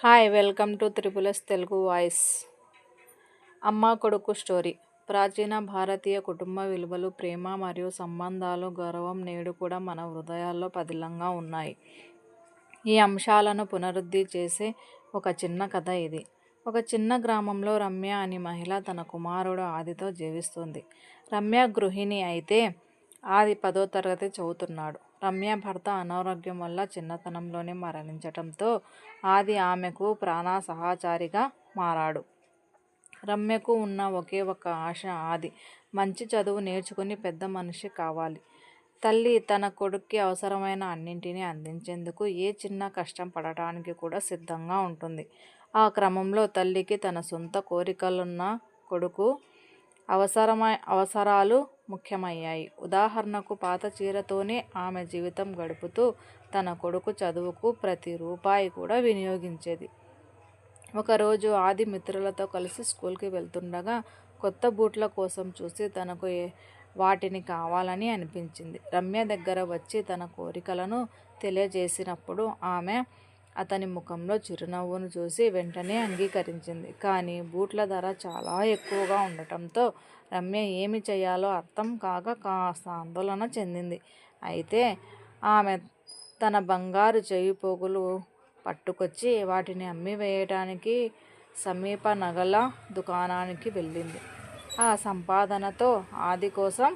Hi welcome to త్రిపులస్ Telugu voice. అమ్మ కొడుకు స్టోరీ. ప్రాచీన భారతీయ కుటుంబ విలువలు, ప్రేమ మరియు సంబంధాలు, గౌరవం నేడు కూడా మన హృదయాల్లో పదిలంగా ఉన్నాయి. ఈ అంశాలను పునరుద్ధి చేసే ఒక చిన్న కథ ఇది. ఒక చిన్న గ్రామంలో రమ్య అనే మహిళ తన కుమారుడు ఆదితో జీవిస్తుంది. రమ్య గృహిణి అయితే ఆది 10వ తరగతి చదువుతున్నాడు. రమ్య భర్త అనారోగ్యం వల్ల చిన్నతనంలోనే మరణించటంతో ఆది ఆమెకు ప్రాణ సహచారిగా మారాడు. రమ్యకు ఉన్న ఒకే ఒక ఆశ ఆది మంచి చదువు నేర్చుకుని పెద్ద మనిషి కావాలి. తల్లి తన కొడుక్కి అవసరమైన అన్నింటినీ అందించేందుకు ఏ చిన్న కష్టం పడటానికి కూడా సిద్ధంగా ఉంటుంది. ఆ క్రమంలో తల్లికి తన సొంత కోరికలున్న కొడుకు అవసరాలు ముఖ్యమయ్యాయి. ఉదాహరణకు పాత చీరతోనే ఆమె జీవితం గడుపుతూ తన కొడుకు చదువుకు ప్రతి రూపాయి కూడా వినియోగించేది. ఒకరోజు ఆది మిత్రులతో కలిసి స్కూల్కి వెళ్తుండగా కొత్త బూట్ల కోసం చూసి తనకు వాటిని కావాలని అనిపించింది. రమ్య దగ్గర వచ్చి తన కోరికలను తెలియజేసినప్పుడు ఆమె అతని ముఖంలో చిరునవ్వును చూసి వెంటనే అంగీకరించింది. కానీ బూట్ల ధర చాలా ఎక్కువగా ఉండటంతో రమ్య ఏమి చేయాలో అర్థం కాక కాస్త ఆందోళన చెందింది. అయితే ఆమె తన బంగారు చెవి పోగులు పట్టుకొచ్చి వాటిని అమ్మి వేయడానికి సమీప నగల దుకాణానికి వెళ్ళింది. ఆ సంపాదనతో ఆది కోసం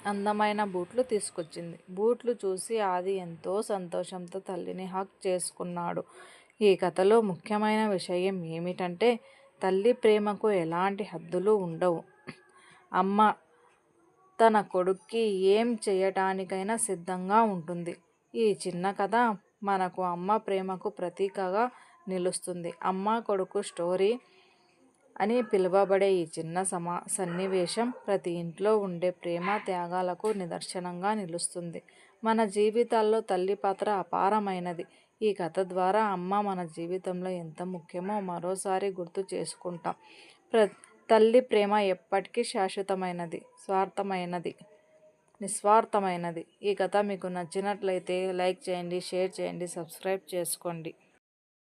అందమైన బూట్లు తీసుకొచ్చింది. బూట్లు చూసి ఆది ఎంతో సంతోషంతో తల్లిని హగ్ చేసుకున్నాడు. ఈ కథలో ముఖ్యమైన విషయం ఏమిటంటే తల్లి ప్రేమకు ఎలాంటి హద్దులు ఉండవు. అమ్మ తన కొడుక్కి ఏం చేయటానికైనా సిద్ధంగా ఉంటుంది. ఈ చిన్న కథ మనకు అమ్మ ప్రేమకు ప్రతీకగా నిలుస్తుంది. అమ్మ కొడుకు స్టోరీ అని పిలువబడే ఈ చిన్న సన్నివేశం ప్రతి ఇంట్లో ఉండే ప్రేమ త్యాగాలకు నిదర్శనంగా నిలుస్తుంది. మన జీవితాల్లో తల్లి పాత్ర అపారమైనది. ఈ కథ ద్వారా అమ్మ మన జీవితంలో ఎంత ముఖ్యమో మరోసారి గుర్తు చేసుకుంటాం. తల్లి ప్రేమ ఎప్పటికీ శాశ్వతమైనది, నిస్వార్థమైనది. ఈ కథ మీకు నచ్చినట్లయితే లైక్ చేయండి, షేర్ చేయండి, సబ్స్క్రైబ్ చేసుకోండి.